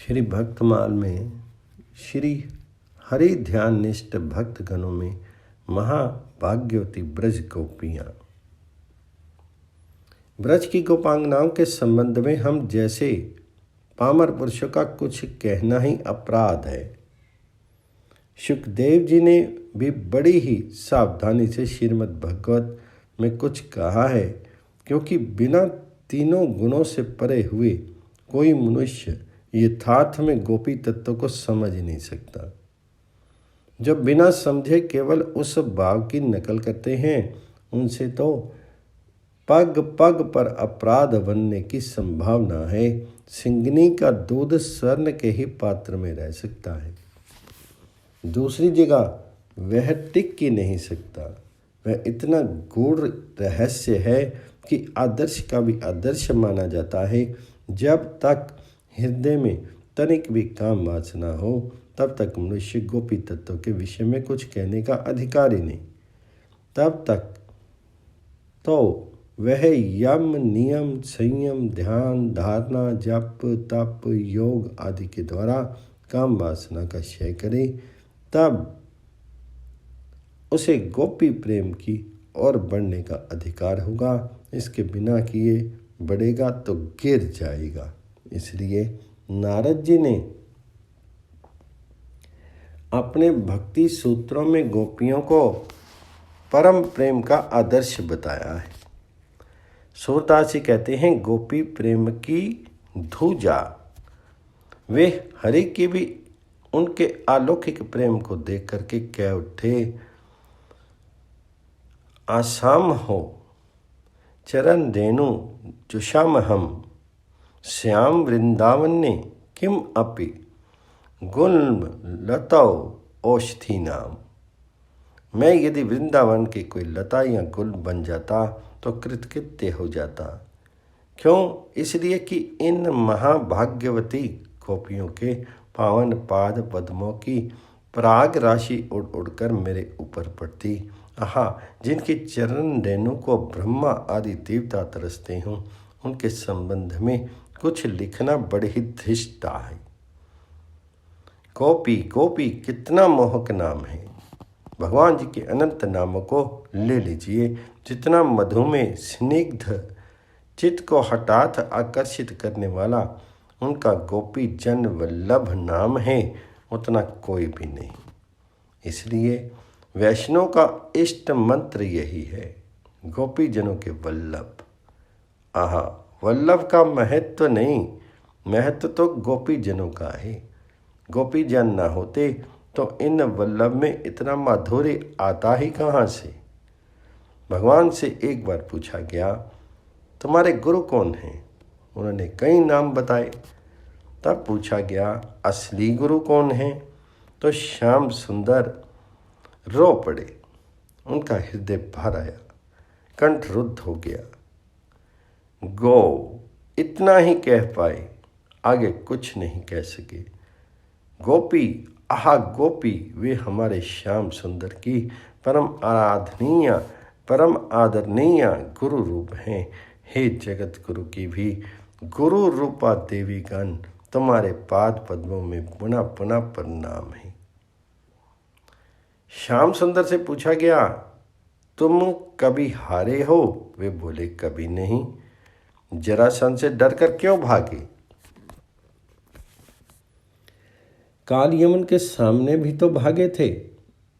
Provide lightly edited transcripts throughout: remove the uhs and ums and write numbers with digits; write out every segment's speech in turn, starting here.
श्री भक्तमाल में श्री हरि ध्यान निष्ठ भक्तगणों में महाभाग्यवती ब्रज गोपियाँ। ब्रज की गोपांगनाओं के संबंध में हम जैसे पामर पुरुषों का कुछ कहना ही अपराध है। सुखदेव जी ने भी बड़ी ही सावधानी से श्रीमद् भगवत में कुछ कहा है, क्योंकि बिना तीनों गुणों से परे हुए कोई मनुष्य यथार्थ में गोपी तत्व को समझ नहीं सकता। जो बिना समझे केवल उस भाव की नकल करते हैं, उनसे तो पग पग पर अपराध बनने की संभावना है। सिंगनी का दूध स्वर्ण के ही पात्र में रह सकता है, दूसरी जगह वह टिक ही नहीं सकता। वह इतना गूढ़ रहस्य है कि आदर्श का भी आदर्श माना जाता है। जब तक हृदय में तनिक भी काम वासना हो, तब तक मनुष्य गोपी तत्व के विषय में कुछ कहने का अधिकार ही नहीं। तब तक तो वह यम नियम संयम ध्यान धारणा जप तप योग आदि के द्वारा काम वासना का क्षय करे, तब उसे गोपी प्रेम की ओर बढ़ने का अधिकार होगा। इसके बिना किए बढ़ेगा तो गिर जाएगा। इसलिए नारद जी ने अपने भक्ति सूत्रों में गोपियों को परम प्रेम का आदर्श बताया है। सूरदास जी कहते हैं, गोपी प्रेम की धूजा। वे हरि की भी उनके अलौकिक प्रेम को देख करके कह उठे, आसाम हो चरण रेणु जुषाम हम, श्याम वृंदावन ने किम अपि गुल्म लताओ औषधि नाम। मैं यदि वृंदावन के कोई लता या गुल बन जाता तो कृतकृत्य हो जाता। क्यों? इसलिए कि इन महाभाग्यवती गोपियों के पावन पाद पद्मों की पराग राशि उड़ उड़कर मेरे ऊपर पड़ती। आहा, जिनकी चरण रेणु को ब्रह्मा आदि देवता तरसते हों, उनके संबंध में कुछ लिखना बड़ी ही धृष्टता है। गोपी गोपी कितना मोहक नाम है। भगवान जी के अनंत नामों को ले लीजिए। जितना मधु में स्निग्ध चित्त को हठात आकर्षित करने वाला उनका गोपी जन वल्लभ नाम है, उतना कोई भी नहीं। इसलिए वैष्णव का इष्ट मंत्र यही है, गोपी जनों के वल्लभ। आहा, वल्लभ का महत्व नहीं, महत्व तो गोपी जनों का है। गोपी जन न होते तो इन वल्लभ में इतना माधुर्य आता ही कहाँ से। भगवान से एक बार पूछा गया, तुम्हारे गुरु कौन हैं? उन्होंने कई नाम बताए। तब पूछा गया, असली गुरु कौन है? तो श्याम सुंदर रो पड़े। उनका हृदय भर आया, कंठ रुद्ध हो गया। गो इतना ही कह पाए, आगे कुछ नहीं कह सके। गोपी आहा गोपी, वे हमारे श्याम सुंदर की परम आराधनीय परम आदरणीय गुरु रूप हैं। हे जगत गुरु की भी गुरु रूपा देवी गण, तुम्हारे पाद पद्मों में पुनः पुनः प्रणाम है। श्याम सुंदर से पूछा गया, तुम कभी हारे हो? वे बोले, कभी नहीं। जरासंध से डरकर क्यों भागे? काल यमन के सामने भी तो भागे थे।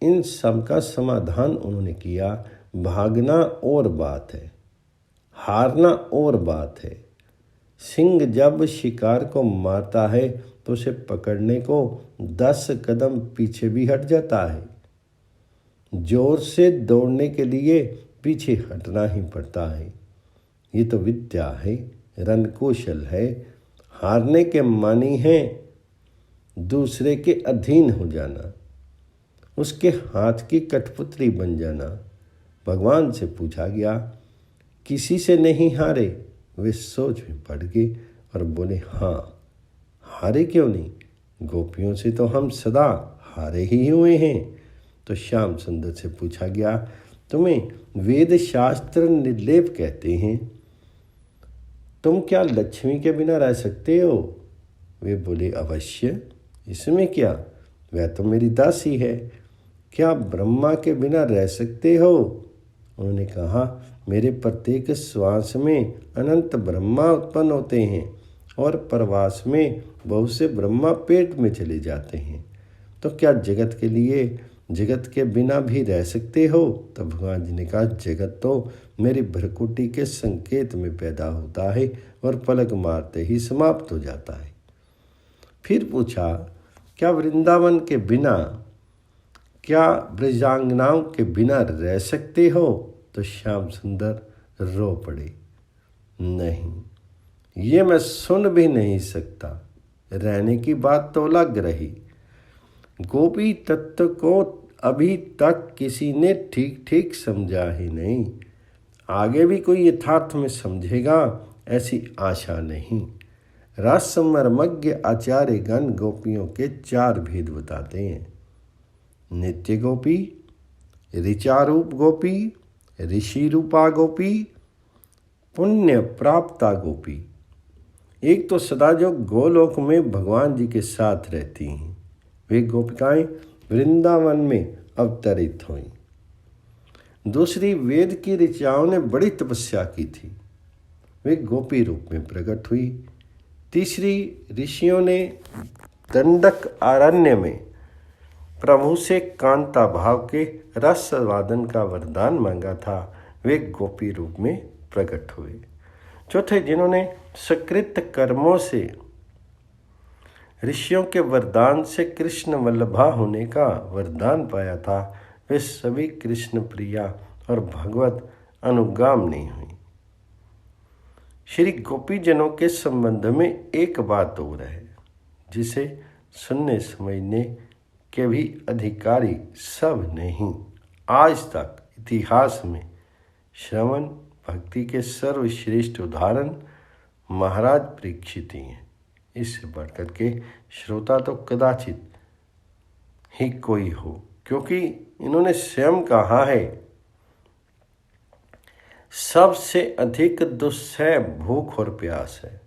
इन सब का समाधान उन्होंने किया। भागना और बात है, हारना और बात है। सिंह जब शिकार को मारता है तो उसे पकड़ने को 10 कदम पीछे भी हट जाता है। जोर से दौड़ने के लिए पीछे हटना ही पड़ता है। ये तो विद्या है, रणकौशल है। हारने के मानी है दूसरे के अधीन हो जाना, उसके हाथ की कठपुतली बन जाना। भगवान से पूछा गया, किसी से नहीं हारे? वे सोच में पड़ गए और बोले, हाँ, हारे क्यों नहीं? गोपियों से तो हम सदा हारे ही हुए हैं। तो श्याम सुंदर से पूछा गया, तुम्हें वेद शास्त्र निर्लेप कहते हैं, तुम क्या लक्ष्मी के बिना रह सकते हो? वे बोले, अवश्य, इसमें क्या, वह तो मेरी दासी है। क्या ब्रह्मा के बिना रह सकते हो? उन्होंने कहा, मेरे प्रत्येक श्वास में अनंत ब्रह्मा उत्पन्न होते हैं और प्रवास में बहुत से ब्रह्मा पेट में चले जाते हैं। तो क्या जगत के बिना भी रह सकते हो? तब भगवान जी ने कहा, जगत तो मेरी भ्रकुटी के संकेत में पैदा होता है और पलक मारते ही समाप्त हो जाता है। फिर पूछा, क्या वृंदावन के बिना, क्या ब्रजांगनाओं के बिना रह सकते हो? तो श्याम सुंदर रो पड़े, नहीं, ये मैं सुन भी नहीं सकता। रहने की बात तो अलग रही, गोपी तत्व को अभी तक किसी ने ठीक ठीक समझा ही नहीं। आगे भी कोई यथार्थ में समझेगा ऐसी आशा नहीं। रासमर्मज्ञ आचार्य गण गोपियों के 4 भेद बताते हैं। नित्य गोपी, ऋचारूप गोपी, ऋषि रूपा गोपी, पुण्य प्राप्ता गोपी। एक तो सदा जो गोलोक में भगवान जी के साथ रहती हैं, वे गोपिकाएं वृंदावन में अवतरित हुई। दूसरी, वेद की ऋचाओं ने बड़ी तपस्या की थी, वे गोपी रूप में प्रकट हुई। तीसरी, ऋषियों ने दंडक अरण्य में प्रभु से कांता भाव के रस वादन का वरदान मांगा था, वे गोपी रूप में प्रकट हुए। चौथे, जिन्होंने सकृत कर्मों से ऋषियों के वरदान से कृष्ण वल्लभा होने का वरदान पाया था, वे सभी कृष्ण प्रिया और भगवत अनुगामिनी हुई। श्री गोपीजनों के संबंध में एक बात और है, जिसे सुनने समझने के भी अधिकारी सब नहीं। आज तक इतिहास में श्रवण भक्ति के सर्वश्रेष्ठ उदाहरण महाराज परीक्षित ही हैं। इससे बढ़कर के श्रोता तो कदाचित ही कोई हो, क्योंकि इन्होंने स्वयं कहा है, सबसे अधिक दुस्सह भूख और प्यास है,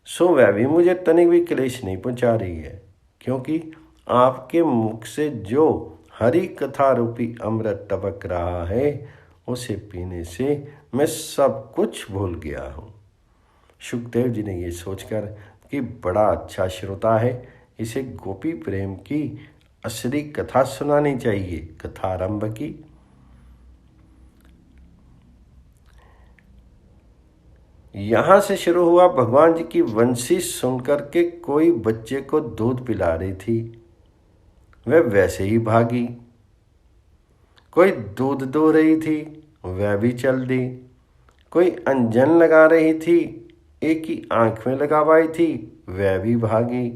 सो वह भी मुझे तनिक भी क्लेश नहीं पहुंचा रही है, क्योंकि आपके मुख से जो हरि कथा रूपी अमृत टपक रहा है, उसे पीने से मैं सब कुछ भूल गया हूँ। शुकदेव जी ने ये सोचकर कि बड़ा अच्छा श्रोता है, इसे गोपी प्रेम की असली कथा सुनानी चाहिए, कथा आरंभ की। यहाँ से शुरू हुआ। भगवान जी की वंशी सुनकर के कोई बच्चे को दूध पिला रही थी, वह वैसे ही भागी। कोई दूध दो रही थी, वह भी चल दी। कोई अंजन लगा रही थी, एक ही आंख में लगावाई थी, वह भी भागी।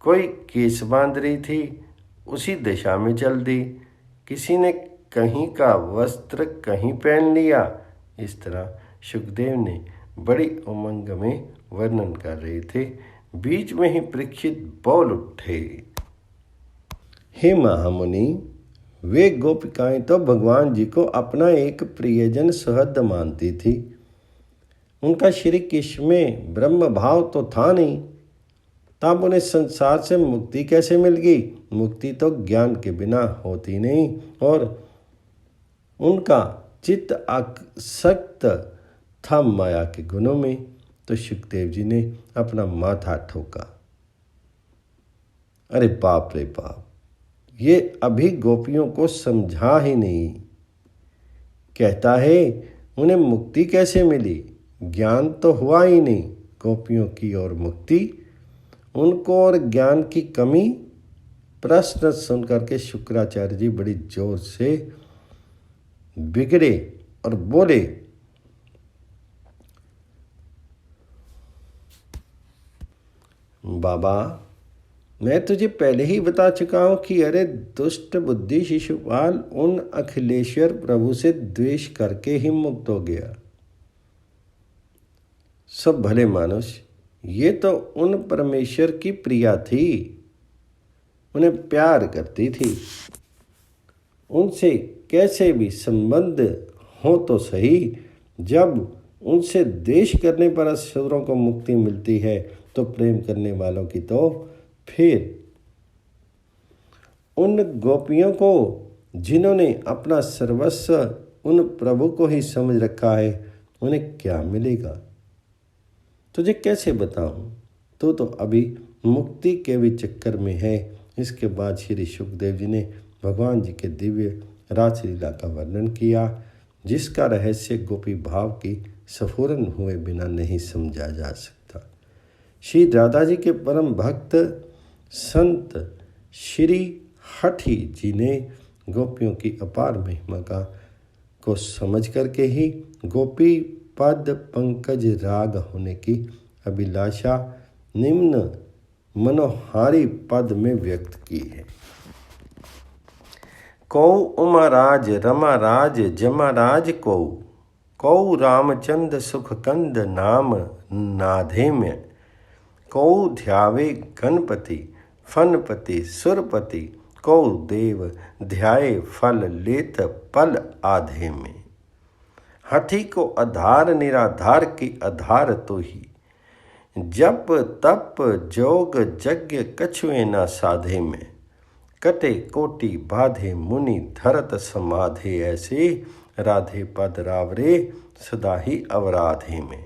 कोई केस बांध रही थी, उसी दिशा में चल दी। किसी ने कहीं का वस्त्र कहीं पहन लिया। इस तरह सुखदेव ने बड़ी उमंग में वर्णन कर रहे थे। बीच में ही परीक्षित बोल उठे, हे महामुनि, वे गोपिकाएं तो भगवान जी को अपना एक प्रियजन सुहृद मानती थी। उनका श्री कृष्ण में ब्रह्म भाव तो था नहीं, तब उन्हें संसार से मुक्ति कैसे मिल गई? मुक्ति तो ज्ञान के बिना होती नहीं, और उनका चित्त आसक्त था माया के गुणों में। तो सुखदेव जी ने अपना माथा ठोका, अरे बाप रे बाप, ये अभी गोपियों को समझा ही नहीं। कहता है उन्हें मुक्ति कैसे मिली? ज्ञान तो हुआ ही नहीं। गोपियों की और मुक्ति, उनको और ज्ञान की कमी। प्रश्न सुनकर के शुक्राचार्य जी बड़ी जोर से बिगड़े और बोले, बाबा, मैं तुझे पहले ही बता चुका हूं कि अरे दुष्ट बुद्धि शिशुपाल उन अखिलेश्वर प्रभु से द्वेष करके ही मुक्त हो गया। सब भले मानुष, ये तो उन परमेश्वर की प्रिया थी, उन्हें प्यार करती थी। उनसे कैसे भी संबंध हो तो सही, जब उनसे द्वेष करने पर असुरों को मुक्ति मिलती है तो प्रेम करने वालों की तो फिर उन गोपियों को जिन्होंने अपना सर्वस्व उन प्रभु को ही समझ रखा है, उन्हें क्या मिलेगा? तुझे कैसे बताऊं? तो अभी मुक्ति के भी चक्कर में है। इसके बाद श्री सुखदेव जी ने भगवान जी के दिव्य रासलीला का वर्णन किया, जिसका रहस्य गोपी भाव की स्फुरन हुए बिना नहीं समझा जा सकता। श्री राधा जी के परम भक्त संत श्री हठी जी ने गोपियों की अपार महिमा को समझ करके ही गोपी पद पंकज राग होने की अभिलाषा निम्न मनोहारी पद में व्यक्त की है। कौ उमाराज रमाराज जमाराज कौ रामचंद्र सुखकंद नाम नाधे में, कौ ध्यावे गणपति फनपति सुरपति, कौ देव ध्याये फल लेत पल आधे में। हठी को आधार निराधार की आधार तो ही, जप तप जोग यज्ञ कछुए न साधे में, कटे कोटि बाधे मुनि धरत समाधे, ऐसे राधे पद रावरे सदा ही अवराधे में।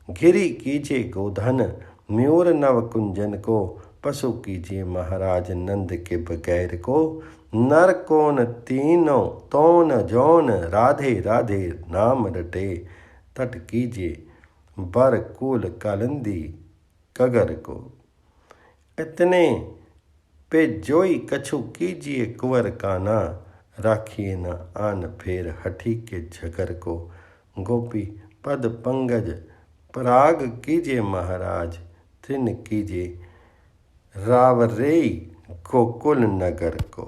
गिरी कीजिए गोधन म्यूर नव कुंजन को, पशु कीजिए महाराज नंद के बगैर को, नर कौन तीनों तौन जौन राधे राधे नाम रटे, तट कीजिए बर कुल कालंदी कगर को। इतने पे जोई कछु कीजिए कुंवर काना, राखिए न आन फेर हठी के झगर को। गोपी पद पंगज पराग कीजिए महाराज, तिन कीजिए रावरेई गोकुल नगर को।